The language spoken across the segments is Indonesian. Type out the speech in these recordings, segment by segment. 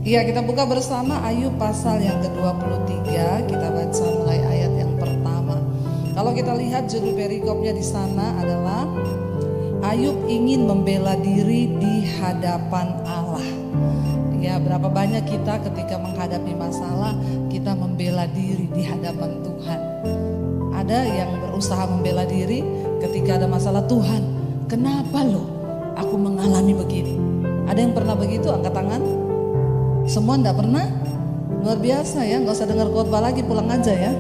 Iya, kita buka bersama Ayub pasal yang ke-23. Kita baca mulai ayat yang pertama. Kalau kita lihat judul perikopnya di sana adalah Ayub ingin membela diri di hadapan Allah. Ya, berapa banyak kita ketika menghadapi masalah kita membela diri di hadapan Tuhan. Ada yang berusaha membela diri ketika ada masalah. Tuhan, kenapa loh aku mengalami begini? Ada yang pernah begitu? Angkat tangan. Semua enggak pernah? Luar biasa ya, gak usah dengar khotbah lagi, pulang aja ya.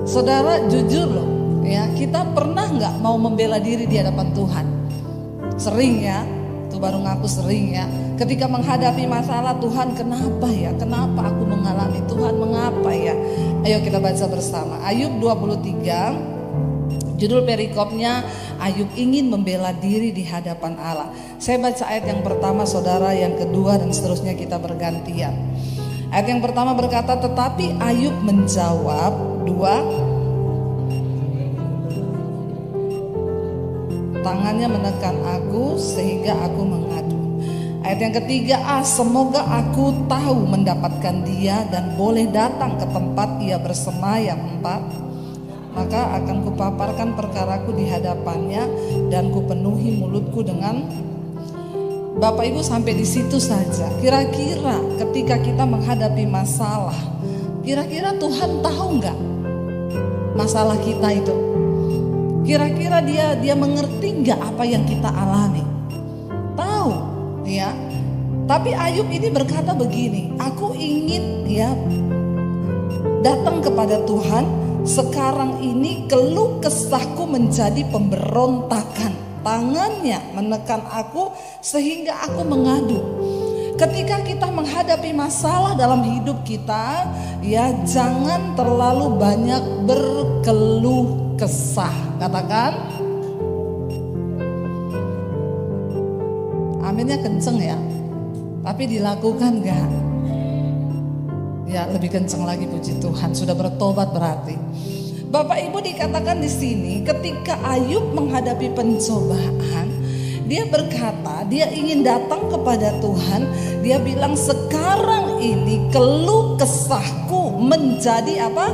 Saudara, jujur loh ya, kita pernah gak mau membela diri di hadapan Tuhan? Sering ya, tuh baru ngaku sering ya. Ketika menghadapi masalah, Tuhan kenapa ya? Kenapa aku mengalami? Tuhan mengapa ya? Ayo kita baca bersama Ayub 23. Judul perikopnya Ayub ingin membela diri di hadapan Allah. Saya baca ayat yang pertama, saudara, yang kedua dan seterusnya kita bergantian. Ayat yang pertama berkata, tetapi Ayub menjawab, tangannya menekan aku sehingga aku mengadu. Ayat yang ketiga, semoga aku tahu mendapatkan dia dan boleh datang ke tempat ia bersemayam. 4, maka akan kupaparkan perkaraku di hadapannya dan kupenuhi mulutku dengan. Bapak Ibu, sampai di situ saja. Kira-kira ketika kita menghadapi masalah, kira-kira Tuhan tahu nggak masalah kita itu? Kira-kira dia mengerti nggak apa yang kita alami? Tahu, ya. Tapi Ayub ini berkata begini, aku ingin ya datang kepada Tuhan. Sekarang ini keluh kesahku menjadi pemberontakan. Tangannya menekan aku sehingga aku mengadu. Ketika kita menghadapi masalah dalam hidup kita, ya jangan terlalu banyak berkeluh kesah. Katakan aminnya kenceng ya. Tapi dilakukan gak? Ya lebih kenceng lagi, puji Tuhan, sudah bertobat berarti. Bapak Ibu, dikatakan di sini ketika Ayub menghadapi pencobaan, dia berkata dia ingin datang kepada Tuhan. Dia bilang sekarang ini keluh kesahku menjadi apa?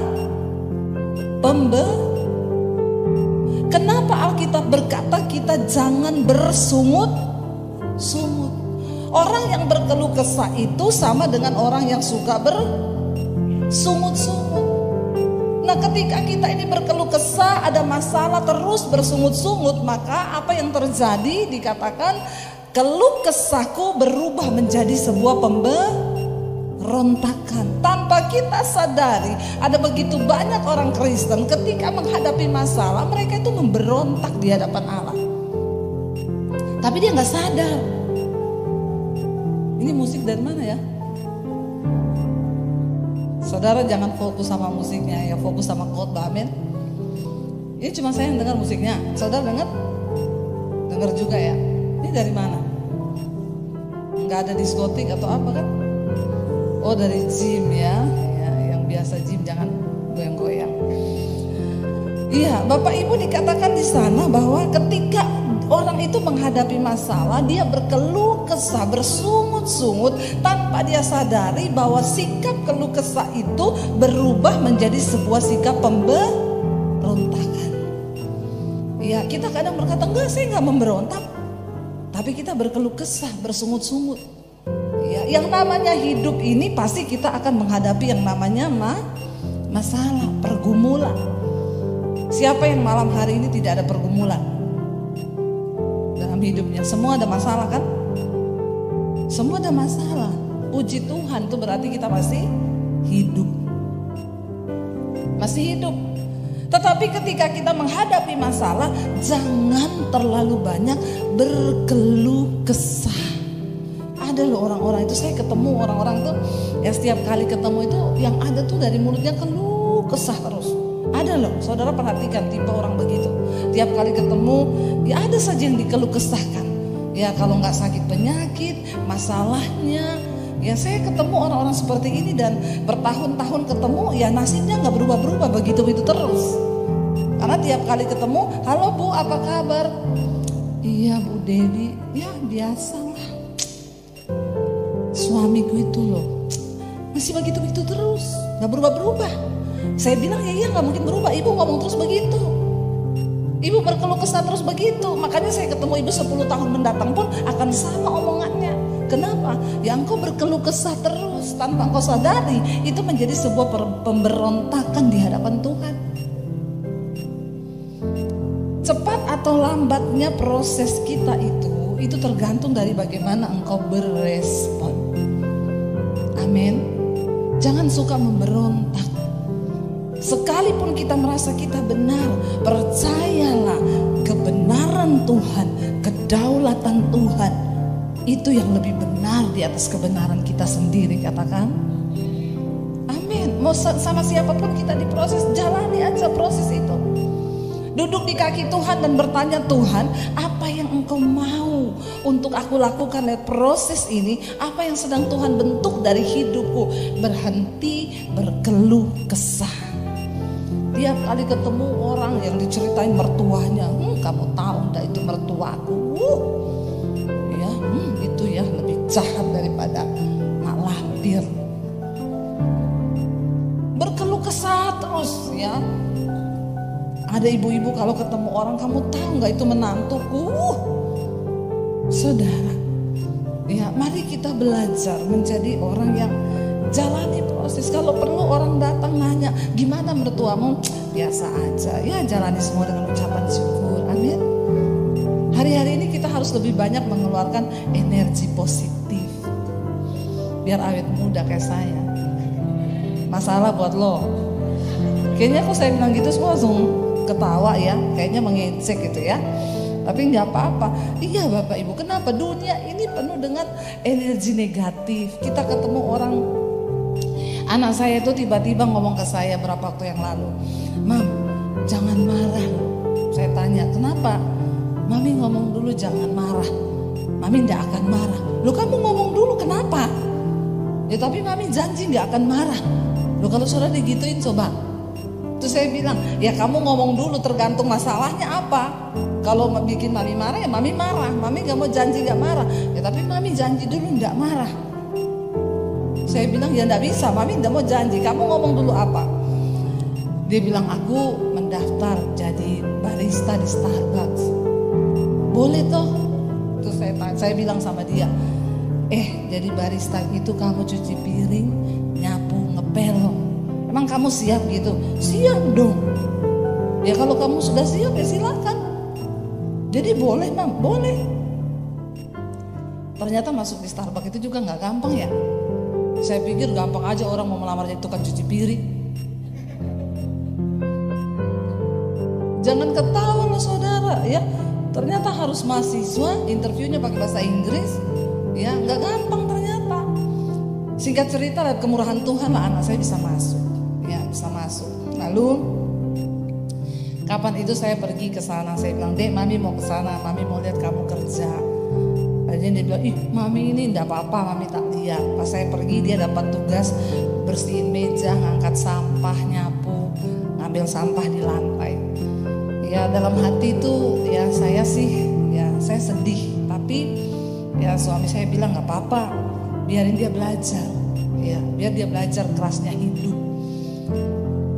Kenapa Alkitab berkata kita jangan bersungut-sungut? Orang yang berkeluh kesah itu sama dengan orang yang suka bersungut-sungut. Nah, ketika kita ini berkeluh kesah, ada masalah terus bersungut-sungut, maka apa yang terjadi? Dikatakan keluh kesahku berubah menjadi sebuah pemberontakan. Tanpa kita sadari, ada begitu banyak orang Kristen ketika menghadapi masalah, mereka itu memberontak di hadapan Allah. Tapi dia nggak sadar. Ini musik dari mana ya? Saudara jangan fokus sama musiknya ya, fokus sama khotbah, amin. Ini cuma saya yang dengar musiknya. Saudara dengar? Dengar juga ya. Ini dari mana? Enggak ada diskotik atau apa kan? Oh, dari gym ya. Ya, yang biasa gym jangan goyang-goyang. Iya, Bapak Ibu, dikatakan di sana bahwa ketika orang itu menghadapi masalah, dia berkeluh kesah, bersungut-sungut tanpa dia sadari bahwa sikap keluh kesah itu berubah menjadi sebuah sikap pemberontakan. Ya, kita kadang berkata, enggak, saya enggak memberontak. Tapi kita berkeluh kesah, bersungut-sungut. Ya, yang namanya hidup ini pasti kita akan menghadapi yang namanya masalah, pergumulan. Siapa yang malam hari ini tidak ada pergumulan dalam hidupnya? Semua ada masalah kan? Semua ada masalah. Puji Tuhan, itu berarti kita masih hidup. Masih hidup. Tetapi ketika kita menghadapi masalah, jangan terlalu banyak berkeluh kesah. Ada loh orang-orang itu, saya ketemu orang-orang itu ya, setiap kali ketemu itu yang ada tuh dari mulutnya keluh kesah terus. Ada loh, saudara perhatikan tipe orang begitu. Tiap kali ketemu, ya ada saja yang dikeluh kesahkan. Ya kalau nggak sakit penyakit, masalahnya. Ya saya ketemu orang-orang seperti ini dan bertahun-tahun ketemu, ya nasibnya nggak berubah-berubah, begitu-begitu terus. Karena tiap kali ketemu, halo Bu, apa kabar? Iya Bu Dewi, ya biasa lah. suamiku itu loh masih begitu-begitu terus, gak berubah-berubah. Saya bilang ya iya gak mungkin berubah, ibu ngomong terus begitu, ibu berkeluh kesah terus begitu. Makanya saya ketemu ibu 10 tahun mendatang pun akan sama omongannya. Kenapa? Ya engkau berkeluh kesah terus tanpa engkau sadari itu menjadi sebuah pemberontakan di hadapan Tuhan. Cepat atau lambatnya proses kita itu tergantung dari bagaimana engkau berespon. Amin. Jangan suka memberontak. Sekalipun kita merasa kita benar, percayalah kebenaran Tuhan, kedaulatan Tuhan itu yang lebih benar di atas kebenaran kita sendiri. Katakan amin. Mau sama siapapun kita diproses, jalani aja proses itu. Duduk di kaki Tuhan dan bertanya, Tuhan, apa yang engkau mau untuk aku lakukan lewat proses ini? Apa yang sedang Tuhan bentuk dari hidupku? Berhenti berkeluh kesah. Tiap kali ketemu orang yang diceritain mertuanya, kamu tahu enggak itu mertuaku, ya, itu ya lebih jahat daripada mak lampir. Berkeluh kesah terus ya. Ada ibu-ibu kalau ketemu orang, kamu tahu nggak itu menantuku? Saudara, ya mari kita belajar menjadi orang yang jalani proses. Kalau perlu orang datang nanya, gimana mertuamu? Biasa aja, ya jalani semua dengan ucapan syukur. Amin. Hari-hari ini kita harus lebih banyak mengeluarkan energi positif, biar awet muda kayak saya. Masalah buat lo. Kayaknya kalau saya bilang gitu semua langsung ketawa ya, kayaknya mengecek gitu ya. Tapi nggak apa-apa. Iya Bapak Ibu, kenapa dunia ini penuh dengan energi negatif. Kita ketemu orang, anak saya itu tiba-tiba ngomong ke saya berapa waktu yang lalu, Mam, jangan marah. Saya tanya, kenapa? Mami ngomong dulu jangan marah. Mami nggak akan marah. Loh kamu ngomong dulu kenapa? Ya tapi Mami janji nggak akan marah. Loh kalau saudara digituin coba. Terus saya bilang, ya kamu ngomong dulu tergantung masalahnya apa. Kalau bikin Mami marah ya Mami marah. Mami gak mau janji gak marah. Ya tapi Mami janji dulu gak marah. Saya bilang ya gak bisa, Mami gak mau janji. Kamu ngomong dulu apa? Dia bilang aku mendaftar jadi barista di Starbucks. Boleh toh? Terus saya bilang sama dia, jadi barista itu kamu cuci piring, nyapu, ngepel. Emang kamu siap gitu? Siap dong. Ya kalau kamu sudah siap ya silakan. Jadi boleh Mam, boleh. Ternyata masuk di Starbucks itu juga nggak gampang ya. Saya pikir gampang aja orang mau melamar jadi tukang cuci piring. Jangan ketawa loh saudara ya. Ternyata harus mahasiswa, interviewnya pakai bahasa Inggris. Ya nggak gampang ternyata. Singkat cerita lewat kemurahan Tuhan lah anak saya bisa masuk. Ya bisa masuk. Lalu kapan itu saya pergi ke sana, saya bilang, Dek, Mami mau ke sana, Mami mau lihat kamu kerja. Akhirnya dia bilang, ih Mami ini enggak apa-apa, Mami tak lihat. Pas saya pergi dia dapat tugas bersihin meja, ngangkat sampah, nyapu, ngambil sampah di lantai. Ya dalam hati itu ya saya sedih, tapi ya suami saya bilang nggak apa-apa, biarin dia belajar, ya biar dia belajar kerasnya hidup.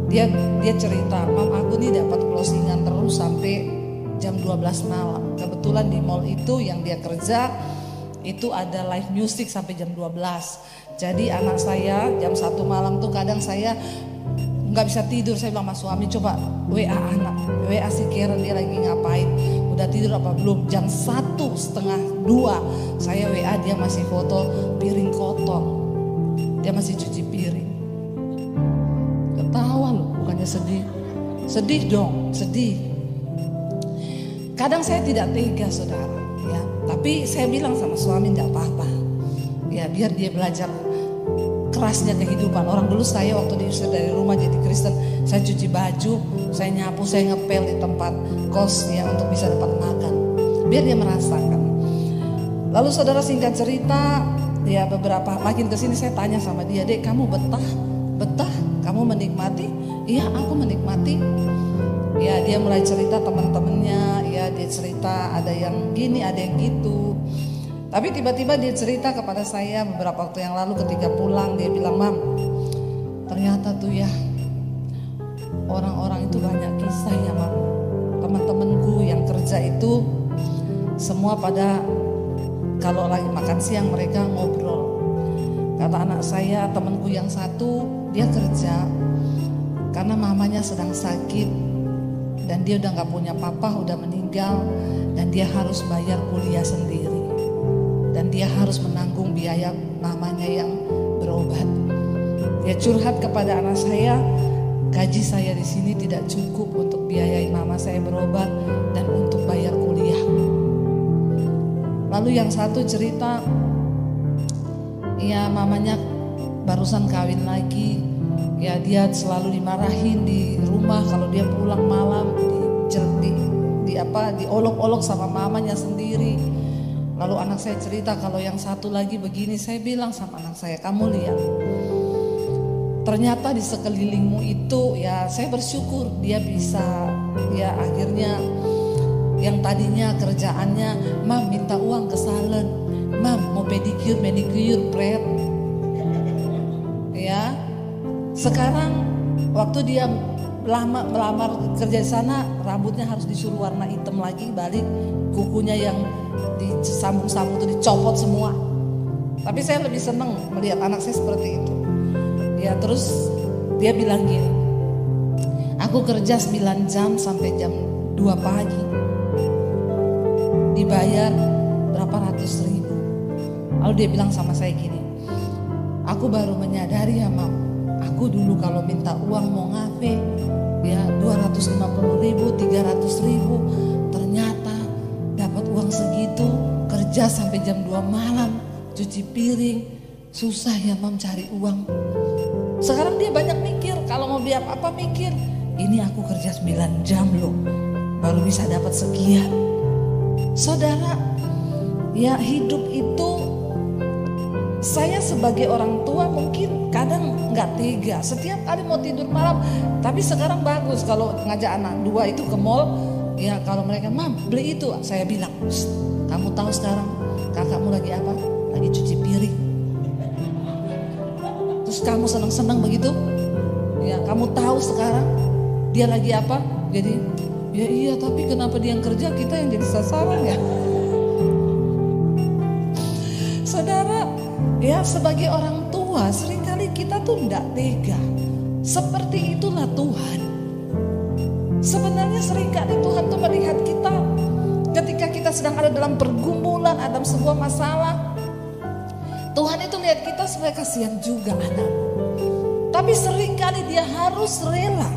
Dia cerita, Mam aku nih dapat closingan terus sampai jam 12 malam. Kebetulan di mall itu yang dia kerja itu ada live music sampai jam 12. Jadi anak saya jam 1 malam tuh kadang saya nggak bisa tidur. Saya bilang sama suami, coba WA anak, WA si Karen dia lagi ngapain, udah tidur apa belum. Jam 1:30, 2 saya WA dia masih foto piring kotor, dia masih cuci piring. Ketawa loh, bukannya sedih. Sedih dong, sedih. Kadang saya tidak tega saudara ya, tapi saya bilang sama suami enggak apa-apa. Ya biar dia belajar kerasnya kehidupan. Orang dulu saya waktu diusir dari rumah jadi Kristen, saya cuci baju, saya nyapu, saya ngepel di tempat kos ya untuk bisa dapat makan. Biar dia merasakan. Lalu saudara singkat cerita, ya beberapa makin kesini saya tanya sama dia, Dek kamu betah? Kamu menikmati? Iya aku menikmati. Ya dia mulai cerita teman-temannya, ya dia cerita ada yang gini ada yang gitu. Tapi tiba-tiba dia cerita kepada saya beberapa waktu yang lalu ketika pulang, dia bilang, "Mam, ternyata tuh ya orang-orang itu banyak kisah ya, Mam. Teman-temanku yang kerja itu semua pada kalau lagi makan siang mereka ngobrol. Kata anak saya, temanku yang satu, dia kerja karena mamanya sedang sakit dan dia udah gak punya papa, udah meninggal, dan dia harus bayar kuliah sendiri dan dia harus menanggung biaya mamanya yang berobat. Dia curhat kepada anak saya, gaji saya di sini tidak cukup untuk biayai mama saya berobat dan untuk bayar kuliah." Lalu yang satu cerita, ya mamanya barusan kawin lagi, ya dia selalu dimarahin di rumah kalau dia pulang malam, diolok-olok sama mamanya sendiri. Lalu anak saya cerita kalau yang satu lagi begini, saya bilang sama anak saya, "Kamu lihat, ternyata di sekelilingmu itu," ya saya bersyukur dia bisa, ya akhirnya yang tadinya kerjaannya, "Mam minta uang ke salon, Mam mau pedicure, manicure, pret." Ya, sekarang waktu dia melamar kerja di sana, rambutnya harus disuruh warna hitam lagi, balik kukunya yang disambung-sambung itu dicopot semua. Tapi saya lebih senang melihat anak saya seperti itu. Ya terus dia bilang gini, "Aku kerja 9 jam sampai jam 2 pagi. Dibayar berapa ratus ribu." Lalu dia bilang sama saya gini, "Aku baru menyadari ya, Mam, aku dulu kalau minta uang mau ngafe, ya 250 ribu, 300 ribu. Ternyata dapat uang segitu, kerja sampai jam 2 malam, cuci piring. Susah ya, Mam, cari uang." Sekarang dia banyak mikir, kalau mau beli apa-apa mikir, ini aku kerja 9 jam loh, baru bisa dapat sekian. Saudara, ya hidup itu, saya sebagai orang tua mungkin kadang gak tega. Setiap kali mau tidur malam, tapi sekarang bagus kalau ngajak anak 2 itu ke mall. Ya kalau mereka, "Mam beli itu," saya bilang, "Kamu tahu sekarang kakakmu lagi apa? Lagi cuci piring. Terus kamu senang-senang begitu? Ya kamu tahu sekarang dia lagi apa?" Jadi, "Ya iya, tapi kenapa dia yang kerja, kita yang jadi sasaran ya?" Saudara, ya sebagai orang tua seringkali kita tuh tidak tega. Seperti itulah Tuhan. Sebenarnya seringkali Tuhan tuh melihat kita ketika kita sedang ada dalam pergumulan, ada sebuah masalah. Tuhan itu lihat kita sebagai kasihan juga anak. Tapi seringkali dia harus rela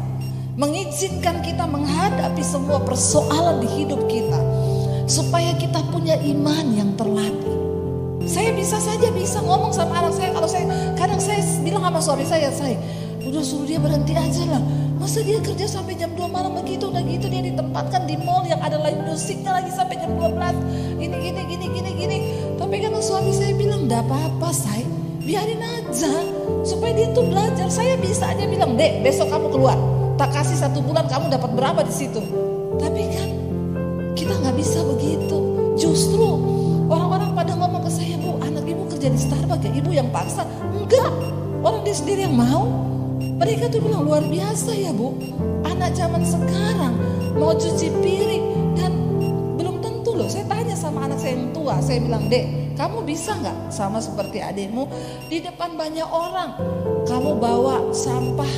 mengizinkan kita menghadapi semua persoalan di hidup kita, supaya kita punya iman yang terlatih. Saya bisa ngomong sama anak saya, kadang saya bilang sama suami saya, udah suruh dia berhenti aja lah. Masa dia kerja sampai jam 2 malam begitu, udah gitu dia ditempatkan di mall yang ada live musiknya lagi sampai jam 12. Gini. Tapi kan suami saya bilang, "Enggak apa-apa, say, biarin aja supaya dia tuh belajar." Saya bisa aja bilang, "Dek, besok kamu keluar, tak kasih 1 bulan kamu dapat berapa di situ." Tapi kan kita nggak bisa begitu. Justru orang-orang pada ngomong ke saya, "Bu, anak ibu kerja di Starbucks ya, ibu yang paksa." Enggak, orang dia sendiri yang mau. Mereka tuh bilang, "Luar biasa ya, Bu, anak zaman sekarang mau cuci piring." Dan belum tentu loh, saya tanya sama anak saya yang tua, saya bilang, "Dek, kamu bisa nggak sama seperti adikmu di depan banyak orang, kamu bawa sampah,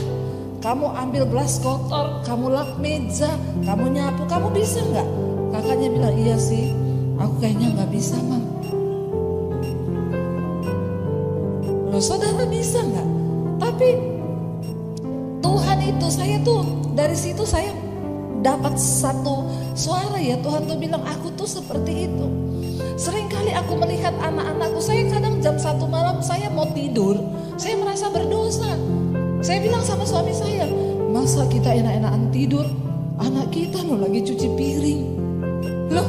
kamu ambil gelas kotor, kamu lap meja, kamu nyapu, kamu bisa nggak?" Kakaknya bilang, "Iya sih, aku kayaknya nggak bisa, Mam." Loh, saudara bisa nggak? Tapi Tuhan itu, saya tuh dari situ saya dapat satu suara, ya Tuhan tuh bilang aku tuh seperti itu. Seringkali aku melihat anak-anakku, saya kadang jam 1 malam saya mau tidur, saya merasa berdosa. Saya bilang sama suami saya, "Masa kita enak-enakan tidur, anak kita loh lagi cuci piring." Loh,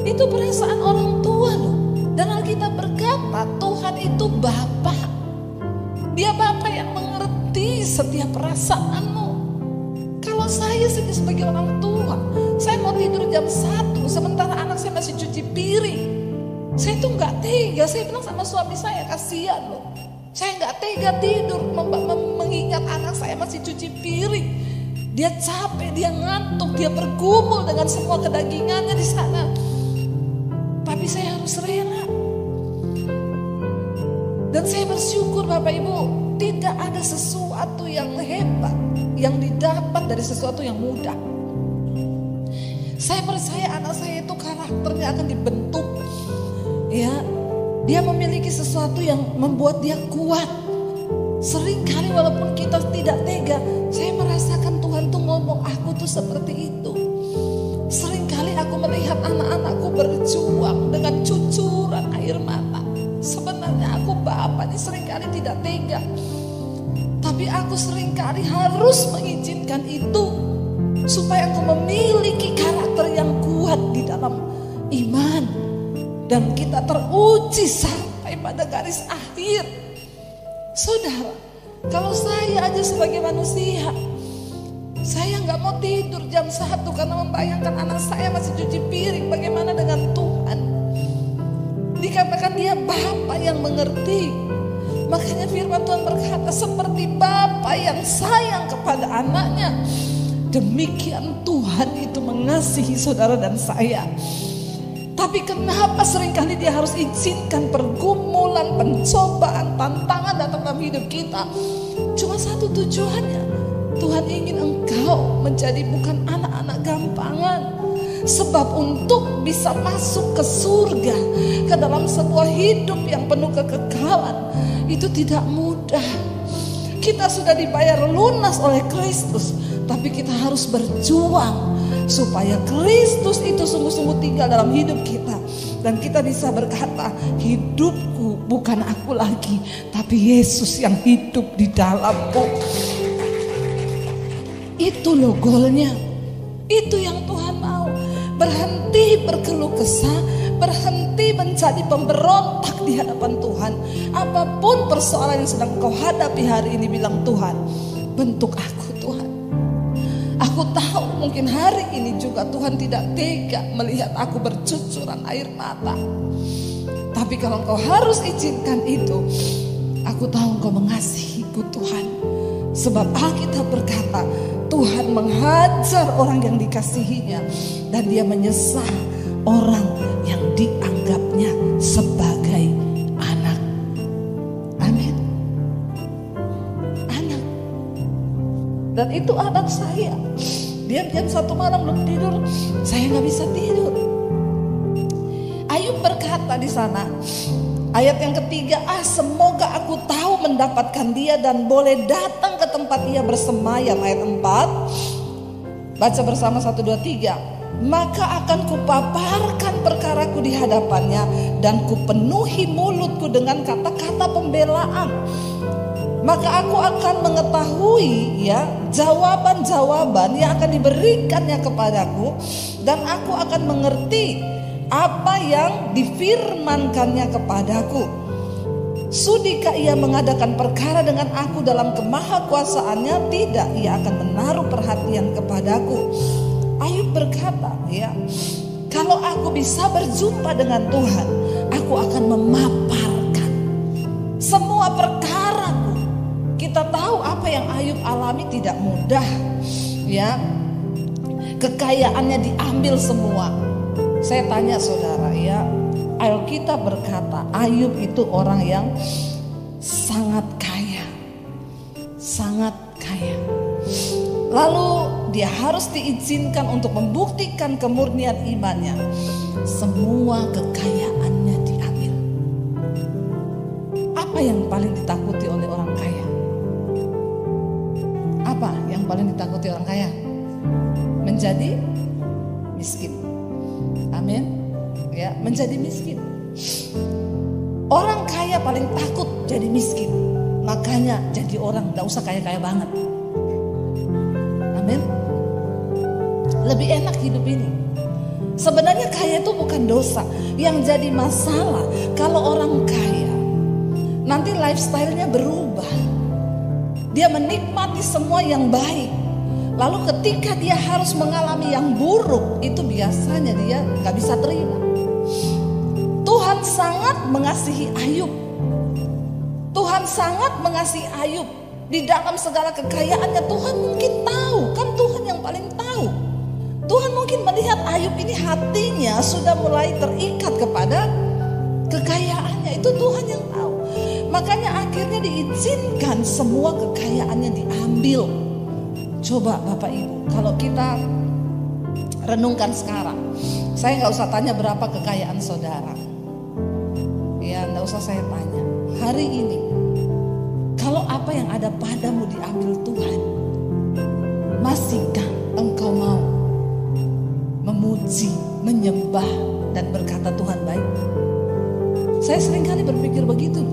itu perasaan orang tua loh. Dan Alkitab berkata Tuhan itu Bapa. Dia Bapa yang mengerti setiap perasaanmu. Kalau saya sebagai orang tua, saya mau tidur jam 1 sementara anak saya masih cuci piring. Saya tuh nggak tega. Saya bilang sama suami saya, kasihan loh. Saya nggak tega tidur mengingat anak saya masih cuci piring. Dia capek, dia ngantuk, dia bergumul dengan semua kedagingannya di sana. Tapi saya harus rela. Dan saya bersyukur Bapak Ibu, tidak ada sesuatu yang hebat yang didapat dari sesuatu yang mudah. Saya percaya anak saya itu karakternya akan dibentuk. Ya, dia memiliki sesuatu yang membuat dia kuat. Seringkali walaupun kita tidak tega, saya merasakan Tuhan tuh ngomong aku tuh seperti itu. Seringkali aku melihat anak-anakku berjuang dengan cucuran air mata. Sebenarnya aku bapak ini seringkali tidak tega. Tapi aku seringkali harus mengizinkan itu. Supaya aku memiliki karakter yang kuat di dalam iman. Dan kita teruji sampai pada garis akhir. Saudara, kalau saya aja sebagai manusia, saya nggak mau tidur jam 1 karena membayangkan anak saya masih cuci piring. Bagaimana dengan Tuhan? Dikatakan dia Bapa yang mengerti. Makanya firman Tuhan berkata, seperti Bapa yang sayang kepada anaknya, demikian Tuhan itu mengasihi saudara dan saya. Tapi kenapa seringkali dia harus izinkan pergumulan, pencobaan, tantangan datang dalam hidup kita? Cuma satu tujuannya. Tuhan ingin engkau menjadi bukan anak-anak gampangan. Sebab untuk bisa masuk ke surga, ke dalam sebuah hidup yang penuh kekekalan, itu tidak mudah. Kita sudah dibayar lunas oleh Kristus, tapi kita harus berjuang supaya Kristus itu sungguh-sungguh tinggal dalam hidup kita. Dan kita bisa berkata, hidupku bukan aku lagi, tapi Yesus yang hidup di dalamku. Itu loh goalnya. Itu yang Tuhan mau. Berhenti berkeluh kesah, berhenti menjadi pemberontak di hadapan Tuhan. Apapun persoalan yang sedang kau hadapi hari ini, bilang Tuhan, bentuk aku Tuhan. Aku tahu mungkin hari ini juga Tuhan tidak tega melihat aku bercucuran air mata. Tapi kalau engkau harus izinkan itu, aku tahu engkau mengasihiku Tuhan. Sebab Alkitab berkata, Tuhan menghajar orang yang dikasihinya, dan dia menyesal orang yang dianggapnya sebagai anak. Amin. Anak. Dan itu anak saya. Dia jam 1 malam belum tidur, saya nggak bisa tidur. Ayub berkata di sana, ayat yang ketiga, semoga aku tahu mendapatkan dia dan boleh datang ke tempat ia bersemayam. Ayat 4, baca bersama 1, 2, 3. Maka akan kupaparkan perkaraku di hadapannya, dan kupenuhi mulutku dengan kata-kata pembelaan. Maka aku akan mengetahui jawaban-jawaban yang akan diberikannya kepadaku, dan aku akan mengerti apa yang difirmankannya kepadaku. Sudikah ia mengadakan perkara dengan aku dalam kemahakuasaannya? Tidak, ia akan menaruh perhatian kepadaku. Ayub berkata, kalau aku bisa berjumpa dengan Tuhan, aku akan memaparkan semua perkaraku. Kita tahu apa yang Ayub alami tidak mudah, kekayaannya diambil semua. Saya tanya saudara, Alkitab berkata Ayub itu orang yang sangat kaya. Sangat kaya. Lalu dia harus diizinkan untuk membuktikan kemurnian imannya. Semua kekayaannya diambil. Apa yang paling ditakuti oleh orang kaya? Apa yang paling ditakuti orang kaya? Menjadi miskin. Amin. Menjadi miskin. Orang kaya paling takut jadi miskin. Makanya jadi orang gak usah kaya-kaya banget. Amin. Lebih enak hidup ini. Sebenarnya kaya itu bukan dosa. Yang jadi masalah kalau orang kaya, nanti lifestyle-nya berubah. Dia menikmati semua yang baik. Lalu ketika dia harus mengalami yang buruk, itu biasanya dia gak bisa terima. Tuhan sangat mengasihi Ayub. Tuhan sangat mengasihi Ayub. Di dalam segala kekayaannya Tuhan mungkin tahu, kan Tuhan yang paling tahu. Tuhan mungkin melihat Ayub ini hatinya sudah mulai terikat kepada kekayaannya. Itu Tuhan yang tahu. Makanya akhirnya diizinkan semua kekayaannya diambil. Coba Bapak Ibu, kalau kita renungkan sekarang, saya nggak usah tanya berapa kekayaan saudara. Ya, nggak usah saya tanya. Hari ini, kalau apa yang ada padamu diambil Tuhan, masihkah engkau mau memuji, menyembah, dan berkata Tuhan baik? Saya seringkali berpikir begitu.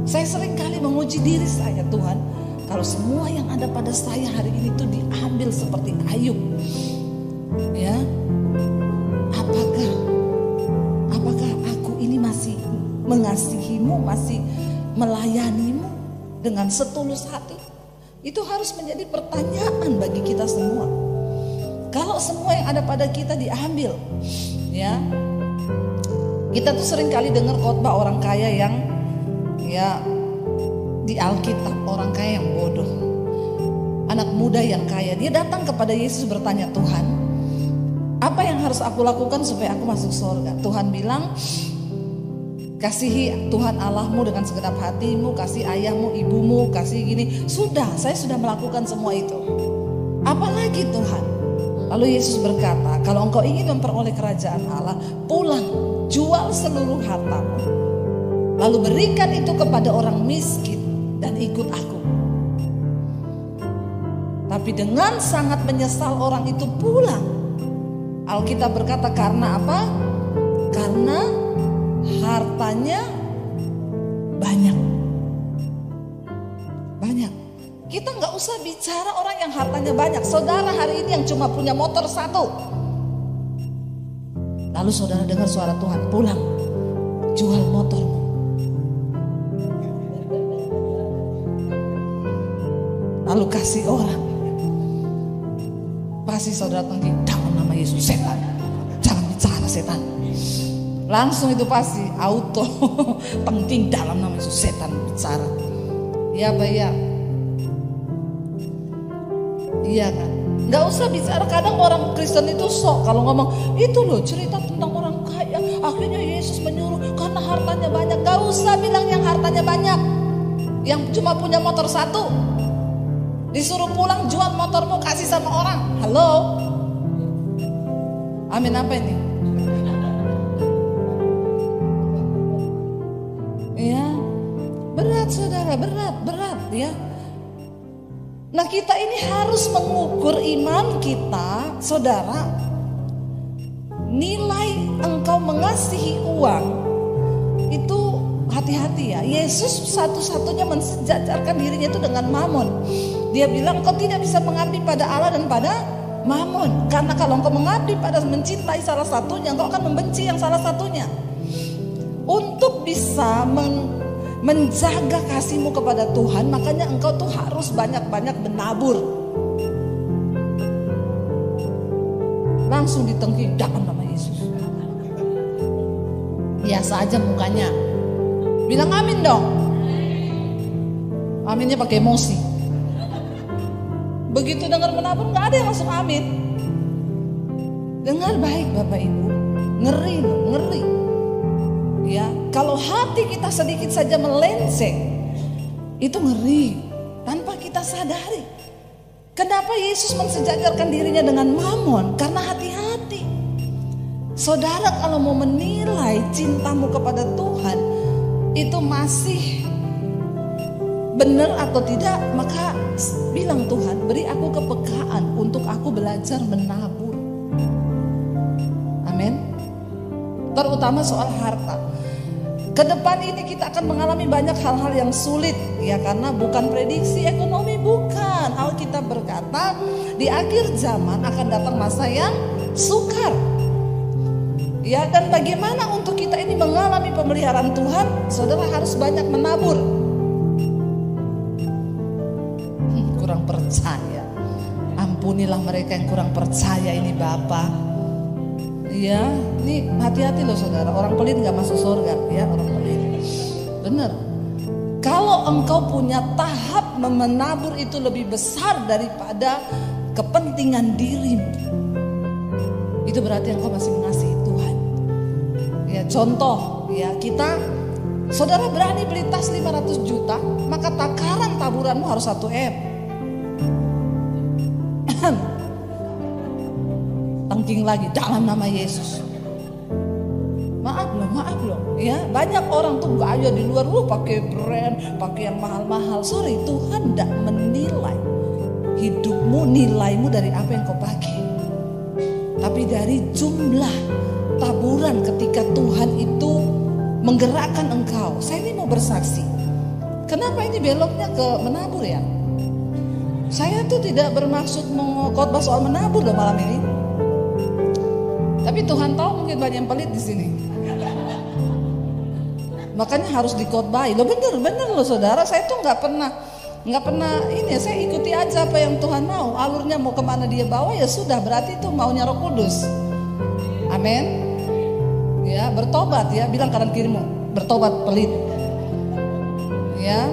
Saya seringkali menguji diri saya, Tuhan, kalau semua yang ada pada saya hari ini itu diambil seperti Ayub, ya, apakah aku ini masih mengasihimu, masih melayanimu dengan setulus hati? Itu harus menjadi pertanyaan bagi kita semua. Kalau semua yang ada pada kita diambil, ya, kita tuh sering kali dengar khotbah orang kaya yang, ya, di Alkitab, orang kaya yang bodoh, anak muda yang kaya. Dia datang kepada Yesus bertanya, Tuhan, apa yang harus aku lakukan supaya aku masuk surga? Tuhan bilang, kasihi Tuhan Allahmu dengan segenap hatimu, kasih ayahmu, ibumu, kasih gini. Sudah, saya sudah melakukan semua itu. Apalagi Tuhan? Lalu Yesus berkata, kalau engkau ingin memperoleh kerajaan Allah, pulang, jual seluruh hartamu, lalu berikan itu kepada orang miskin dan ikut aku. Tapi dengan sangat menyesal orang itu pulang. Alkitab berkata karena apa? Karena hartanya banyak. Banyak. Kita nggak usah bicara orang yang hartanya banyak. Saudara hari ini yang cuma punya motor satu. Lalu saudara dengar suara Tuhan, pulang, jual motormu. Lalu kasih orang. Pasti saudara tengking, dalam nama Yesus, setan, jangan bicara setan. Langsung itu pasti auto tengking, dalam nama Yesus, setan bicara. Ya Pak, ya. Iya kan? Gak usah bicara. Kadang orang Kristen itu sok kalau ngomong, itu loh cerita tentang orang kaya, akhirnya Yesus menyuruh karena hartanya banyak. Gak usah bilang yang hartanya banyak, yang cuma punya motor satu, disuruh pulang, jual motormu, kasih sama orang. Halo? Amin apa ini? Ya, berat saudara, berat ya. Nah kita ini harus mengukur iman kita, saudara. Nilai engkau mengasihi uang itu hati-hati ya. Yesus satu-satunya mensejajarkan dirinya itu dengan mamon. Dia bilang kau tidak bisa mengabdi pada Allah dan pada mamon. Karena kalau engkau mengabdi pada mencintai salah satunya, engkau akan membenci yang salah satunya. Untuk bisa menjaga kasihmu kepada Tuhan, makanya engkau tuh harus banyak-banyak menabur. Langsung ditengking, dalam nama Yesus. Biasa aja mukanya. Bilang amin dong. Aminnya pakai emosi. Begitu dengar menabur, gak ada yang langsung amin. Dengar baik Bapak Ibu, ngeri. Ya, kalau hati kita sedikit saja melenceng, itu ngeri tanpa kita sadari. Kenapa Yesus mensejajarkan dirinya dengan mamon? Karena hati-hati. Saudara kalau mau menilai cintamu kepada Tuhan itu masih benar atau tidak, maka bilang Tuhan, beri aku kepekaan untuk aku belajar menabur. Amin. Terutama soal harta. Kedepan ini kita akan mengalami banyak hal-hal yang sulit, ya, karena bukan prediksi ekonomi, bukan. Alkitab berkata di akhir zaman akan datang masa yang sukar. Ya, dan bagaimana untuk kita ini mengalami pemeliharaan Tuhan? Saudara harus banyak menabur. Kurang percaya. Ampunilah mereka yang kurang percaya ini Bapa. Ya, ini hati-hati loh saudara, orang pelit nggak masuk surga ya, orang pelit. Bener. Kalau engkau punya tahap menabur itu lebih besar daripada kepentingan dirimu, itu berarti engkau masih mengasihi Tuhan. Ya, contoh ya, saudara berani beli tas 500 juta, maka takaran taburanmu harus 1 M. Tengking lagi dalam nama Yesus. Maaf loh, ya banyak orang tuh gaya di luar, pakai brand, pakai yang mahal-mahal. Sorry, Tuhan tidak menilai hidupmu, nilaimu dari apa yang kau pakai, tapi dari jumlah taburan ketika Tuhan itu menggerakkan engkau. Saya ini mau bersaksi. Kenapa ini beloknya ke menabur ya? Saya tuh tidak bermaksud mengkhotbah soal menabur loh malam ini. Tapi Tuhan tahu mungkin banyak yang pelit di sini. Makanya harus dikhotbahi. Loh bener loh saudara, saya tuh nggak pernah ini. Saya ikuti aja apa yang Tuhan mau. Alurnya mau kemana dia bawa ya sudah, berarti itu maunya Roh Kudus. Amin. Ya, bertobat ya, bilang kanan kirimu, bertobat pelit. Ya.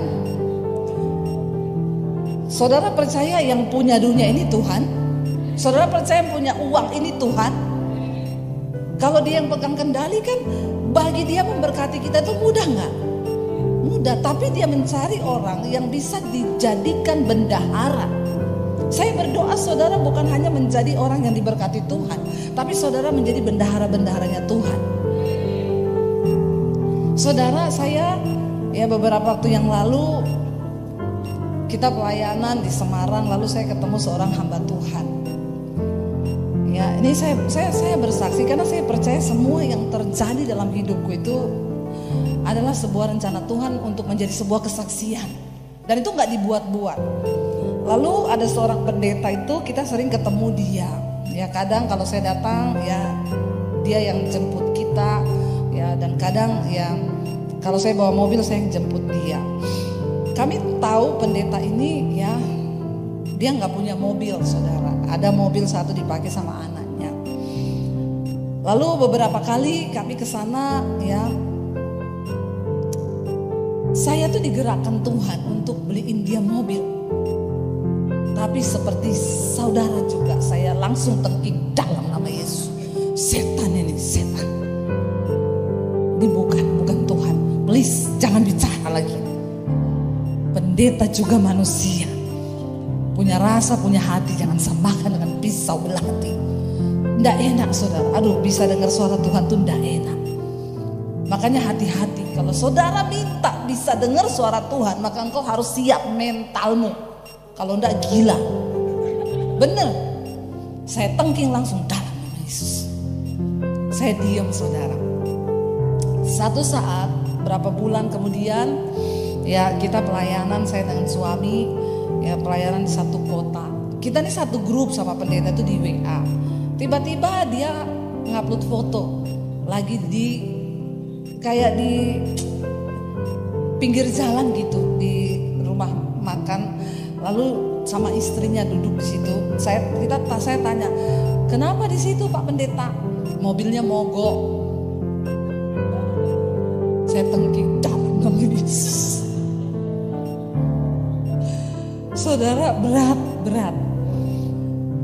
Saudara percaya yang punya dunia ini Tuhan? Saudara percaya yang punya uang ini Tuhan? Kalau dia yang pegang kendali kan, bagi dia memberkati kita itu mudah nggak? Mudah, tapi dia mencari orang yang bisa dijadikan bendahara. Saya berdoa saudara bukan hanya menjadi orang yang diberkati Tuhan, tapi saudara menjadi bendahara-bendaharanya Tuhan. Saudara, saya ya beberapa waktu yang lalu kita pelayanan di Semarang, lalu saya ketemu seorang hamba Tuhan. Ya, ini saya bersaksi karena saya percaya semua yang terjadi dalam hidupku itu adalah sebuah rencana Tuhan untuk menjadi sebuah kesaksian. Dan itu nggak dibuat-buat. Lalu ada seorang pendeta itu, kita sering ketemu dia. Ya kadang kalau saya datang ya dia yang jemput kita. Ya dan kadang ya kalau saya bawa mobil saya yang jemput dia. Kami tahu pendeta ini ya dia nggak punya mobil saudara. Ada mobil satu dipakai sama anaknya. Lalu beberapa kali kami ke sana ya. Saya tuh digerakkan Tuhan untuk beliin dia mobil. Tapi seperti saudara juga saya langsung tengking dalam nama Yesus. Setan ini, setan. Ini bukan Tuhan. Please jangan bicara lagi. Pendeta juga manusia. Punya rasa, punya hati, jangan samakan dengan pisau belah hati. Nggak enak saudara, aduh bisa dengar suara Tuhan tuh nggak enak. Makanya hati-hati, kalau saudara minta bisa dengar suara Tuhan, maka engkau harus siap mentalmu. Kalau nggak gila, bener. Saya tengking langsung dalam nama Yesus. Saya diam saudara. Satu saat, berapa bulan kemudian, ya kita pelayanan saya dengan suami. Ya pelayanan di satu kota. Kita nih satu grup sama pendeta itu di WA. Tiba-tiba dia ngupload foto lagi kayak di pinggir jalan gitu di rumah makan. Lalu sama istrinya duduk di situ. Saya tanya, kenapa di situ Pak Pendeta? Mobilnya mogok. Saya tengking dalam nama Yesus. Saudara berat.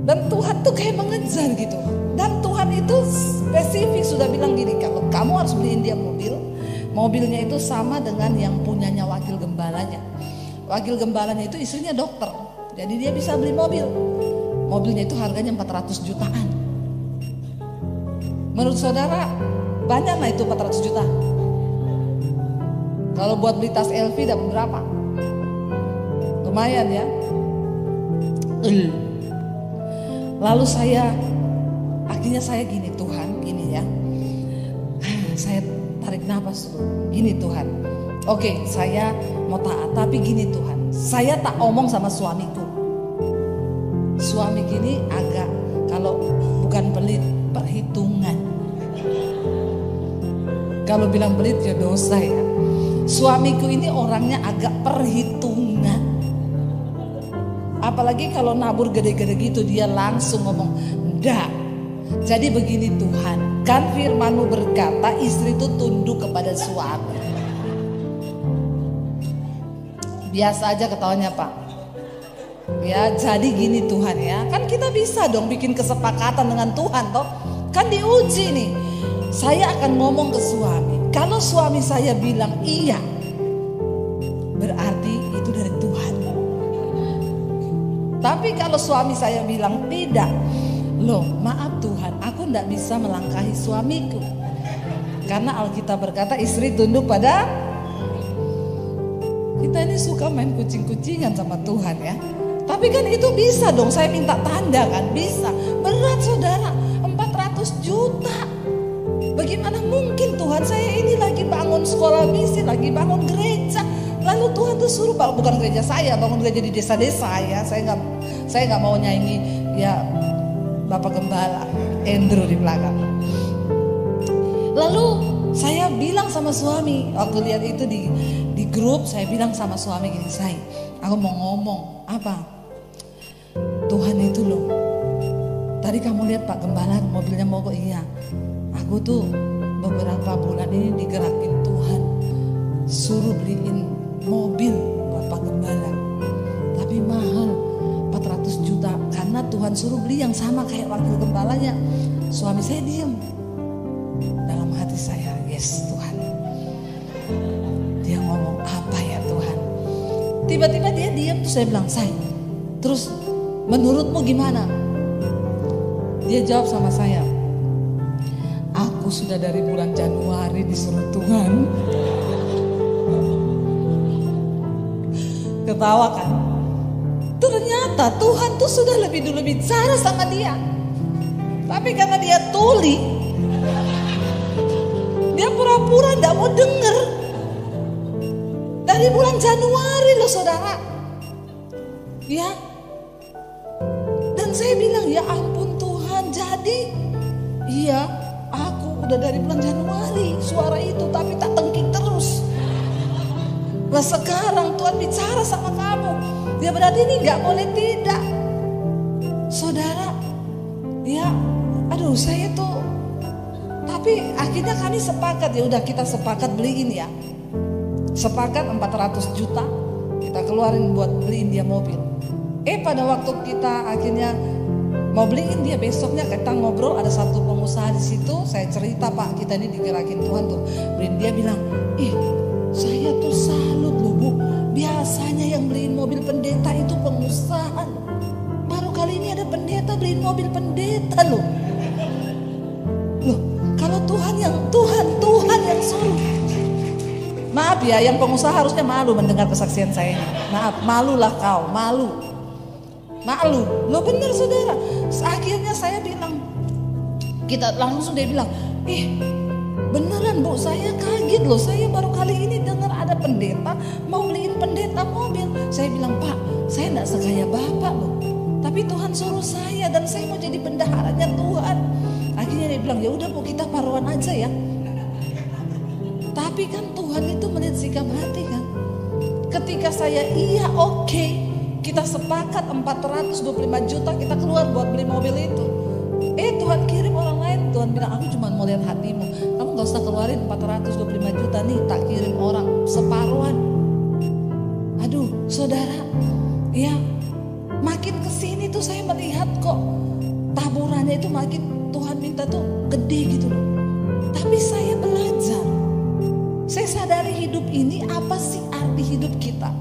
Dan Tuhan tuh kayak mengejar gitu. Dan Tuhan itu spesifik sudah bilang gini, kalau kamu harus beliin dia mobil, mobilnya itu sama dengan yang punyanya wakil gembalanya. Wakil gembalanya itu istrinya dokter, jadi dia bisa beli mobil. Mobilnya itu harganya 400 jutaan. Menurut saudara banyak lah itu 400 juta. Kalau buat beli tas LV dapat berapa? Lumayan ya. Lalu akhirnya saya gini, Tuhan gini ya. Saya tarik nafas dulu. Gini Tuhan. Oke, saya mau taat, tapi gini Tuhan. Saya tak omong sama suamiku. Suami gini agak, kalau bukan pelit, perhitungan. Kalau bilang pelit ya dosa ya. Suamiku ini orangnya agak perhitungan. Apalagi kalau nabur gede-gede gitu dia langsung ngomong, enggak. Jadi begini Tuhan, Kan firman-Mu berkata istri itu tunduk kepada suami. Biasa aja ketawanya Pak. Ya jadi gini Tuhan ya, kan kita bisa dong bikin kesepakatan dengan Tuhan toh. Kan diuji nih. Saya akan ngomong ke suami. Kalau suami saya bilang iya, berarti itu dari Tuhan. Tapi kalau suami saya bilang tidak, loh maaf Tuhan, aku tidak bisa melangkahi suamiku. Karena Alkitab berkata istri tunduk pada. Kita ini suka main kucing-kucingan sama Tuhan ya. Tapi kan itu bisa dong, saya minta tanda kan, bisa. Berat saudara, 400 juta. Bagaimana mungkin Tuhan, saya ini lagi bangun sekolah misi, lagi bangun gereja. Lalu Tuhan tuh suruh, bukan gereja saya, bangun gereja di desa-desa ya. Saya nggak mau nyanyi ya Bapak Gembala, Andrew di belakang. Lalu saya bilang sama suami, waktu lihat itu di grup, saya bilang sama suami gini, say, aku mau ngomong, apa? Tuhan itu loh, tadi kamu lihat Pak Gembala mobilnya mogok, iya. Aku tuh beberapa bulan ini digerakin Tuhan, suruh beliin mobil buat Pak Gembala. Tapi mahal, 400 juta. Karena Tuhan suruh beli yang sama kayak wakil gembalanya. Suami saya diem. Dalam hati saya, yes Tuhan. Dia ngomong apa ya Tuhan. Tiba-tiba dia diem, terus saya bilang, say, terus menurutmu gimana? Dia jawab sama saya, aku sudah dari bulan Januari disuruh Tuhan. Ketawa kan? Ternyata Tuhan tuh sudah lebih dulu bicara sama dia. Tapi karena dia tuli, dia pura-pura gak mau denger. Dari bulan Januari loh saudara. Ya. Dan saya bilang, ya ampun Tuhan, jadi iya aku udah dari bulan Januari suara itu, tapi tak tengking terus. Lah sekarang Tuhan bicara sama kamu, ya berarti ini gak boleh tidak. Saudara, ya aduh saya tuh, tapi akhirnya kami sepakat, ya udah kita sepakat beliin ya. Sepakat 400 juta kita keluarin buat beliin dia mobil. Pada waktu kita akhirnya mau beliin dia, besoknya kita ngobrol, ada satu pengusaha di situ, saya cerita Pak kita ini digerakin Tuhan tuh beliin. Dia bilang, saya tuh salut loh Bu, biasanya yang beliin mobil pendeta itu pengusaha, baru kali ini ada pendeta beliin mobil pendeta loh. Loh kalau Tuhan yang suruh. Maaf ya, yang pengusaha harusnya malu mendengar kesaksian saya. Maaf, malulah kau, malu. Lo bener saudara. Akhirnya saya bilang, kita langsung dia bilang, beneran Bu, saya kaget loh. Saya baru kali ini dengar ada pendeta mau beliin pendeta mobil. Saya bilang, Pak, saya gak sekaya Bapak loh, tapi Tuhan suruh saya dan saya mau jadi bendaharanya Tuhan. Akhirnya dia bilang, ya udah Bu, kita paruan aja ya. Tapi kan Tuhan itu melihat sikap hati kan. Ketika saya oke, kita sepakat 425 juta kita keluar buat beli mobil itu. Tuhan kirim orang lain. Tuhan bilang, aku cuma mau lihat hatimu. Kamu gak usah keluarin 425 juta nih, tak kirim orang separuhan. Aduh saudara, ya makin kesini tuh saya melihat kok taburannya itu makin Tuhan minta tuh gede gitu loh. Tapi saya belajar, saya sadari hidup ini apa sih arti hidup kita.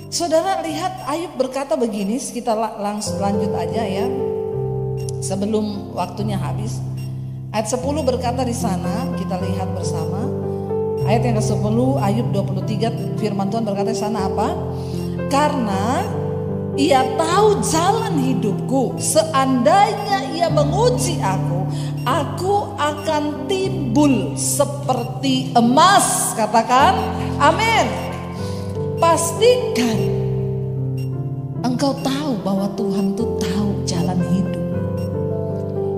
Saudara lihat Ayub berkata begini, kita langsung lanjut aja ya. Sebelum waktunya habis. Ayat 10 berkata di sana, kita lihat bersama. Ayat yang ke-10 Ayub 23 firman Tuhan berkata di sana apa? Karena ia tahu jalan hidupku, seandainya ia menguji aku akan timbul seperti emas. Katakan amin. Pastikan engkau tahu bahwa Tuhan tuh tahu jalan hidup.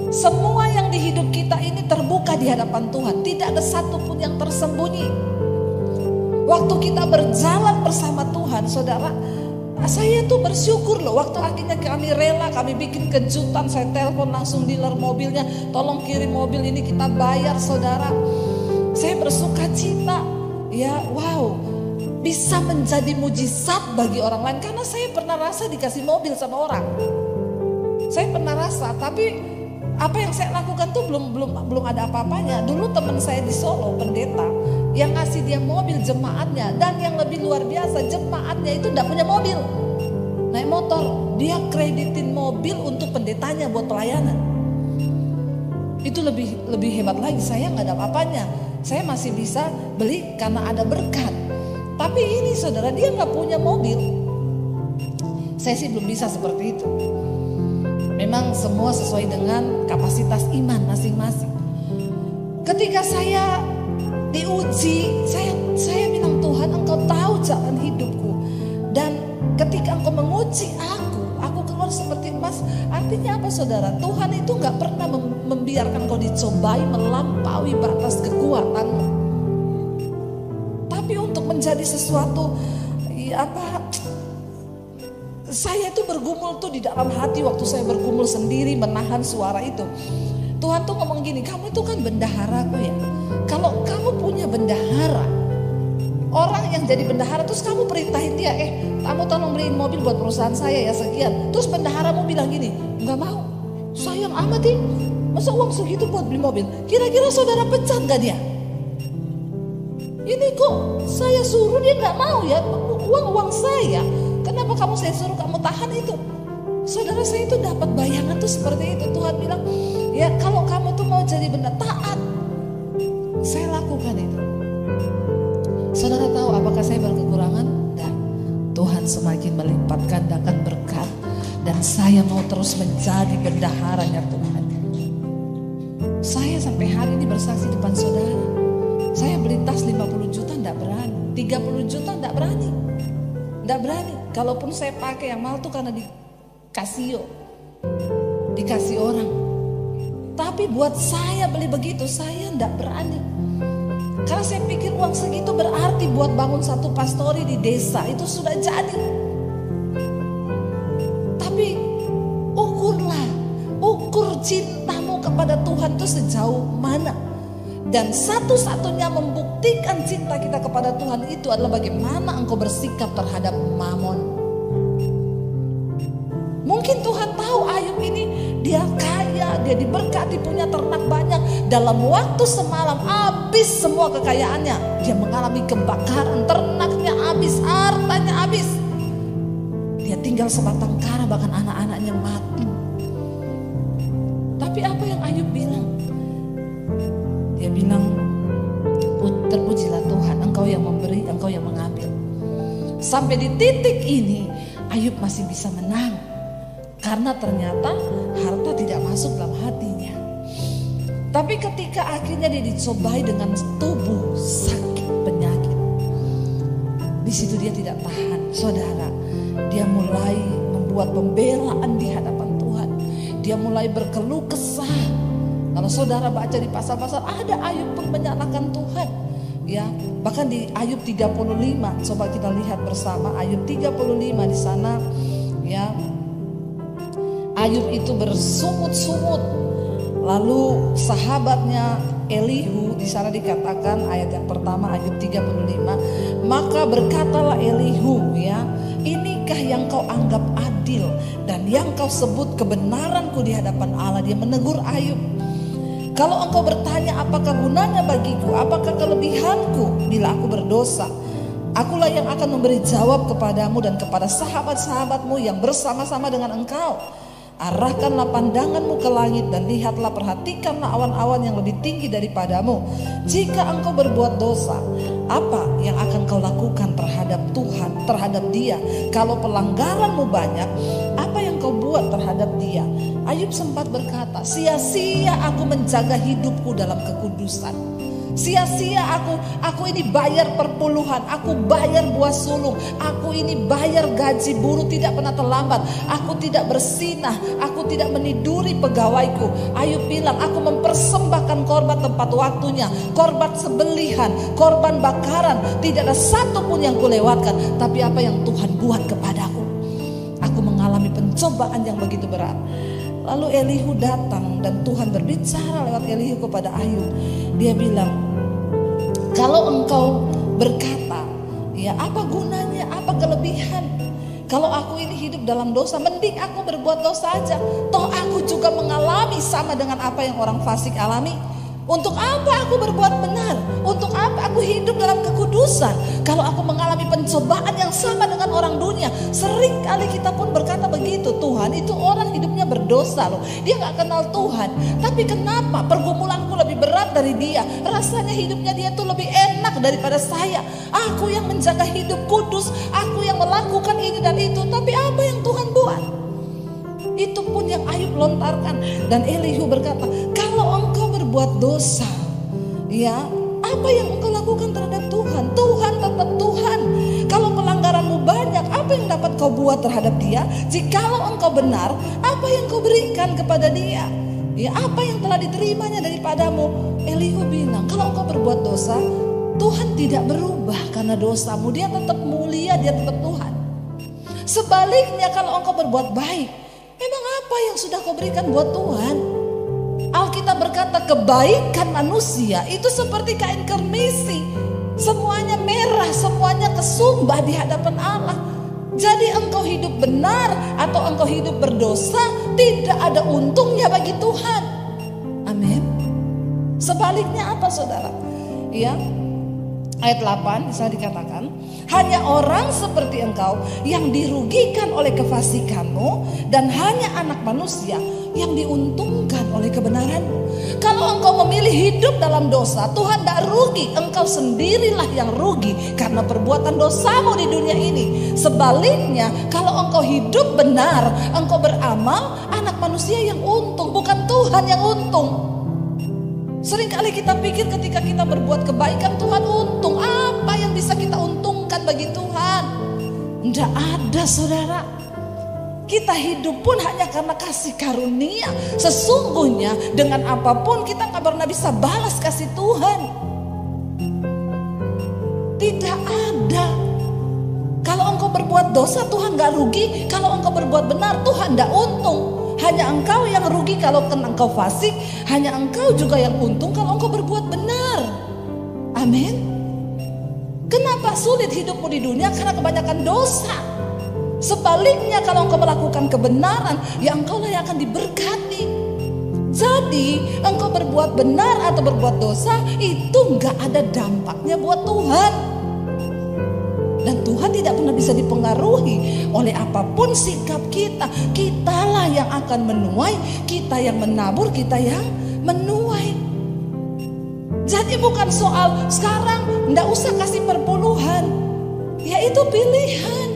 Semua yang di hidup kita ini terbuka di hadapan Tuhan. Tidak ada satupun yang tersembunyi. Waktu kita berjalan bersama Tuhan, saudara, Saya tuh bersyukur loh, waktu akhirnya kami rela, kami bikin kejutan, saya telepon langsung dealer mobilnya, tolong kirim mobil ini kita bayar saudara. Saya bersuka cita, ya wow, bisa menjadi mujizat bagi orang lain. Karena saya pernah rasa dikasih mobil sama orang, saya pernah rasa, tapi apa yang saya lakukan tuh belum ada apa-apanya. Dulu teman saya di Solo, pendeta, yang ngasih dia mobil jemaatnya, dan yang lebih luar biasa, jemaatnya itu tidak punya mobil, naik motor, dia kreditin mobil untuk pendetanya buat pelayanan. Itu lebih hebat lagi. Saya nggak ada apa-apanya, saya masih bisa beli karena ada berkat. Tapi ini saudara, dia nggak punya mobil. Saya sih belum bisa seperti itu. Memang semua sesuai dengan kapasitas iman masing-masing. Ketika saya diuji, saya bilang, Tuhan, Engkau tahu jalan hidupku. Dan ketika Engkau menguji aku keluar seperti emas. Artinya apa saudara? Tuhan itu gak pernah membiarkan kau dicobai melampaui batas kekuatanmu. Tapi untuk menjadi sesuatu saya itu bergumul tuh di dalam hati waktu saya bergumul sendiri menahan suara itu. Tuhan tuh ngomong gini, kamu itu kan bendaharaku ya. Kalau kamu punya bendahara, orang yang jadi bendahara, terus kamu perintahin dia, kamu tolong beliin mobil buat perusahaan saya ya sekian. Terus bendaharamu bilang gini, nggak mau, sayang amat nih, masa uang segitu buat beli mobil. Kira-kira saudara pecat gak dia? Ini kok saya suruh dia nggak mau ya, uang saya. Kenapa kamu saya suruh kamu tahan itu? Saudara, saya itu dapat bayangan tuh seperti itu. Tuhan bilang, ya kalau kamu tuh mau jadi benda taat, saya lakukan itu. Saudara tahu apakah saya berkekurangan? Enggak. Tuhan semakin melipat gandakan berkat, dan saya mau terus menjadi bendaharanya Tuhan. Saya sampai hari ini bersaksi depan saudara, saya beli tas 50 juta enggak berani, 30 juta enggak berani. Enggak berani. Kalaupun saya pakai yang mahal tuh karena dikasih orang. Tapi buat saya beli begitu, saya enggak berani. Karena saya pikir uang segitu berarti buat bangun satu pastori di desa itu sudah jadi. Tapi ukur cintamu kepada Tuhan itu sejauh mana. Dan satu-satunya membuktikan cinta kita kepada Tuhan itu adalah bagaimana engkau bersikap terhadap mamon. Mungkin Tuhan tahu Ayub ini dia kaya, dia diberkati, punya ternak banyak. Dalam waktu semalam habis semua kekayaannya. Dia mengalami kebakaran, ternaknya habis, hartanya habis. Dia tinggal sebatang kara, bahkan anak-anaknya mati. Tapi apa yang Ayub bilang? Dia bilang, terpujilah Tuhan, Engkau yang memberi, Engkau yang mengambil. Sampai di titik ini Ayub masih bisa menang, karena ternyata harta tidak masuk dalam hatinya. Tapi ketika akhirnya dia dicobai dengan tubuh sakit penyakit, di situ dia tidak tahan, saudara. Dia mulai membuat pembelaan di hadapan Tuhan. Dia mulai berkeluh kesah. Kalau saudara baca di pasal-pasal, ada Ayub pun menyalahkan Tuhan. Ya, bahkan di Ayub 35, coba kita lihat bersama Ayub 35 di sana, ya. Ayub itu bersungut-sungut. Lalu sahabatnya Elihu, di sana dikatakan ayat yang pertama Ayub 35, maka berkatalah Elihu, ya, inikah yang kau anggap adil dan yang kau sebut kebenaranku di hadapan Allah. Dia menegur Ayub. Kalau engkau bertanya apakah gunanya bagiku, apakah kelebihanku bila aku berdosa, akulah yang akan memberi jawab kepadamu dan kepada sahabat-sahabatmu yang bersama-sama dengan engkau. Arahkanlah pandanganmu ke langit dan lihatlah, perhatikanlah awan-awan yang lebih tinggi daripadamu. Jika engkau berbuat dosa, apa yang akan kau lakukan terhadap Tuhan, terhadap dia? Kalau pelanggaranmu banyak, apa yang kau buat terhadap dia? Ayub sempat berkata, sia-sia aku menjaga hidupku dalam kekudusan. Sia-sia aku ini bayar perpuluhan, aku bayar buah sulung, aku ini bayar gaji buruh tidak pernah terlambat, aku tidak bersinah, aku tidak meniduri pegawaiku. Ayub bilang, aku mempersembahkan korban tempat waktunya, korban sembelihan, korban bakaran, tidak ada satu pun yang kulewatkan. Tapi apa yang Tuhan buat kepadaku? mengalami pencobaan yang begitu berat. Lalu Elihu datang dan Tuhan berbicara lewat Elihu kepada Ayub. Dia bilang, kalau engkau berkata, ya apa gunanya, apa kelebihan? Kalau aku ini hidup dalam dosa, mending aku berbuat dosa aja. Toh aku juga mengalami sama dengan apa yang orang fasik alami. Untuk apa aku berbuat benar? Untuk apa aku hidup dalam kekudusan? Kalau aku mengalami pencobaan yang sama dengan orang dunia. Sering kali kita pun berkata begitu, Tuhan itu orang hidupnya berdosa loh. Dia gak kenal Tuhan. Tapi kenapa pergumulanku lebih berat dari dia? Rasanya hidupnya dia tuh lebih enak daripada saya. Aku yang menjaga hidup kudus, aku yang melakukan ini dan itu. Tapi apa yang Tuhan buat? Itu pun yang Ayub lontarkan. Dan Elihu berkata, kalau engkau berbuat dosa, ya apa yang engkau lakukan terhadap Tuhan? Tuhan tetap Tuhan. Kalau pelanggaranmu banyak, apa yang dapat kau buat terhadap dia? Jikalau engkau benar, apa yang kau berikan kepada dia? Ya apa yang telah diterimanya daripadamu? Elihu bilang, kalau engkau berbuat dosa, Tuhan tidak berubah karena dosamu. Dia tetap mulia, dia tetap Tuhan. Sebaliknya kalau engkau berbuat baik, memang apa yang sudah kau berikan buat Tuhan? Alkitab berkata kebaikan manusia itu seperti kain kermisi. Semuanya merah, semuanya kesumbah di hadapan Allah. Jadi engkau hidup benar atau engkau hidup berdosa, tidak ada untungnya bagi Tuhan. Amin. Sebaliknya apa saudara? Ya, ayat 8 bisa dikatakan, hanya orang seperti engkau yang dirugikan oleh kefasikanmu, dan hanya anak manusia yang diuntungkan oleh kebenaranmu. Kalau engkau memilih hidup dalam dosa, Tuhan tidak rugi, engkau sendirilah yang rugi karena perbuatan dosamu di dunia ini. Sebaliknya, kalau engkau hidup benar, engkau beramal, anak manusia yang untung, bukan Tuhan yang untung. Seringkali kita pikir ketika kita berbuat kebaikan Tuhan untung. Apa yang bisa kita untungkan bagi Tuhan? Tidak ada saudara. Kita hidup pun hanya karena kasih karunia. Sesungguhnya dengan apapun kita gak pernah bisa balas kasih Tuhan. Tidak ada. Kalau engkau berbuat dosa Tuhan gak rugi. Kalau engkau berbuat benar Tuhan gak untung. Hanya engkau yang rugi kalau engkau fasik. Hanya engkau juga yang untung kalau engkau berbuat benar. Amin. Kenapa sulit hidupmu di dunia? Karena kebanyakan dosa. Sebaliknya kalau engkau melakukan kebenaran, ya engkau lah yang akan diberkati. Jadi engkau berbuat benar atau berbuat dosa, itu gak ada dampaknya buat Tuhan. Dan Tuhan tidak pernah bisa dipengaruhi oleh apapun sikap kita. Kitalah yang akan menuai, kita yang menabur, kita yang menuai. Jadi bukan soal sekarang ndak usah kasih perpuluhan. Ya itu pilihan.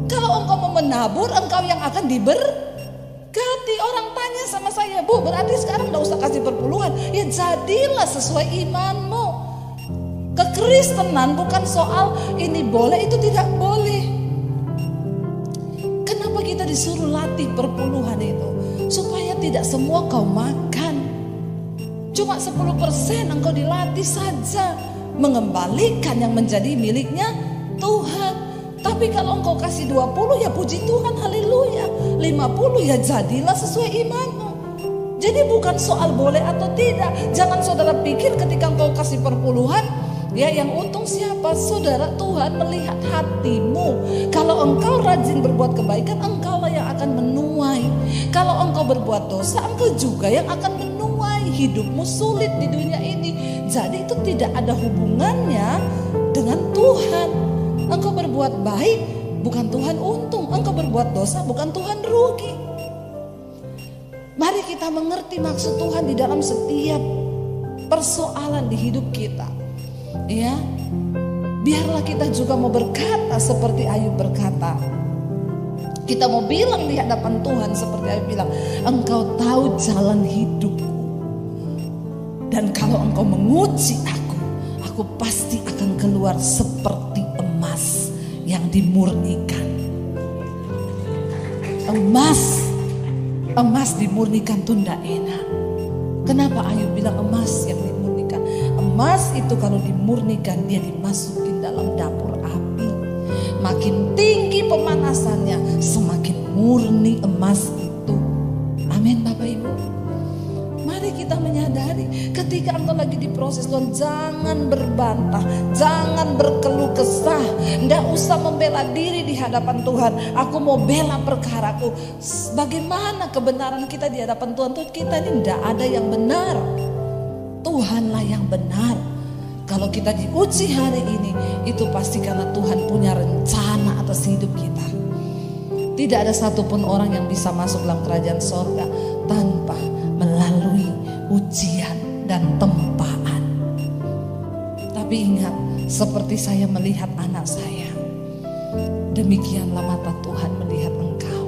Kalau engkau mau menabur, engkau yang akan diberkati. Orang tanya sama saya, Bu, berarti sekarang ndak usah kasih perpuluhan. Ya jadilah sesuai imanmu. Kekristenan bukan soal ini boleh, itu tidak boleh. Kenapa kita disuruh latih perpuluhan itu? Supaya tidak semua kau makan. Cuma 10% engkau dilatih saja. Mengembalikan yang menjadi miliknya Tuhan. Tapi kalau engkau kasih 20 ya puji Tuhan, haleluya. 50 ya jadilah sesuai imanmu. Jadi bukan soal boleh atau tidak. Jangan saudara pikir ketika engkau kasih perpuluhan, ya yang untung siapa? Saudara, Tuhan melihat hatimu. Kalau engkau rajin berbuat kebaikan, engkaulah yang akan menuai. Kalau engkau berbuat dosa, engkau juga yang akan menuai. Hidupmu sulit di dunia ini. Jadi itu tidak ada hubungannya dengan Tuhan. Engkau berbuat baik, bukan Tuhan untung. Engkau berbuat dosa, bukan Tuhan rugi. Mari kita mengerti maksud Tuhan di dalam setiap persoalan di hidup kita. Ya, biarlah kita juga mau berkata seperti Ayub berkata. Kita mau bilang di hadapan Tuhan seperti Ayub bilang, engkau tahu jalan hidupku. Dan kalau engkau menguji aku pasti akan keluar seperti emas yang dimurnikan. Emas dimurnikan tuh ndak enak. Kenapa Ayub bilang emas yang dimurnikan? Emas itu kalau dimurnikan dia dimasukin dalam dapur api. Makin tinggi pemanasannya, semakin murni emas itu. Amin Bapak Ibu. Mari kita menyadari ketika engkau lagi diproses Tuhan, jangan berbantah, jangan berkeluh kesah, nggak usah membela diri di hadapan Tuhan. Aku mau bela perkaraku. Bagaimana kebenaran kita di hadapan Tuhan? Tuh kita ini nggak ada yang benar, Tuhanlah yang benar. Kalau kita diuji hari ini, itu pasti karena Tuhan punya rencana atas hidup kita. Tidak ada satupun orang yang bisa masuk dalam kerajaan sorga tanpa melalui ujian dan tempaan. Tapi ingat, seperti saya melihat anak saya, demikianlah mata Tuhan melihat engkau.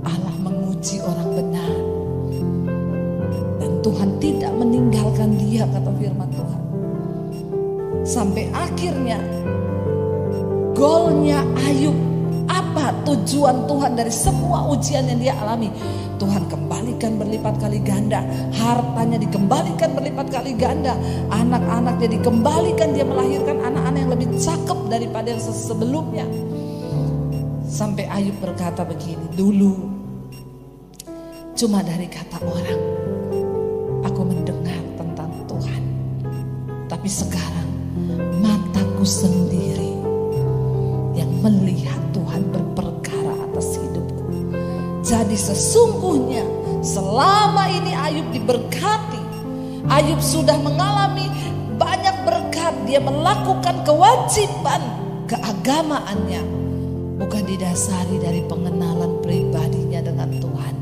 Allah menguji orang benar, dan Tuhan tidak meninggalkan dia, kata firman Tuhan. Sampai akhirnya golnya Ayub, apa tujuan Tuhan dari semua ujian yang dia alami? Tuhan kembalikan berlipat kali ganda, hartanya dikembalikan berlipat kali ganda, anak-anaknya dikembalikan, dia melahirkan anak-anak yang lebih cakep daripada yang sebelumnya. Sampai Ayub berkata begini, dulu cuma dari kata orang aku mendengar tentang Tuhan, tapi sekarang mataku sendiri yang melihat Tuhan berperkara atas hidupku. Jadi sesungguhnya selama ini Ayub diberkati, Ayub sudah mengalami banyak berkat. Dia melakukan kewajiban keagamaannya, bukan didasari dari pengenalan pribadinya dengan Tuhan.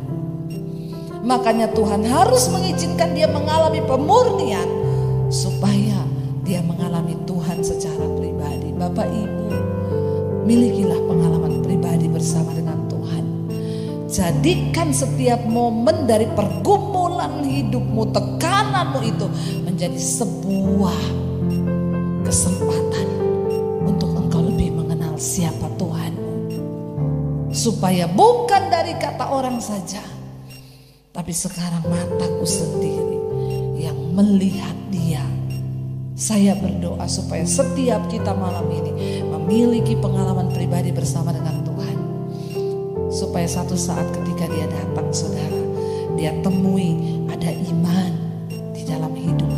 Makanya Tuhan harus mengizinkan dia mengalami pemurnian supaya dia mengalami Tuhan secara pribadi. Bapak Ibu, milikilah pengalaman pribadi bersama dengan Tuhan. Jadikan setiap momen dari pergumulan hidupmu, tekananmu itu menjadi sebuah kesempatan untuk engkau lebih mengenal siapa Tuhanmu. Supaya bukan dari kata orang saja, tapi sekarang mataku sendiri yang melihat dia. Saya berdoa supaya setiap kita malam ini memiliki pengalaman pribadi bersama dengan Tuhan. Supaya satu saat ketika dia datang, saudara, dia temui ada iman di dalam hidup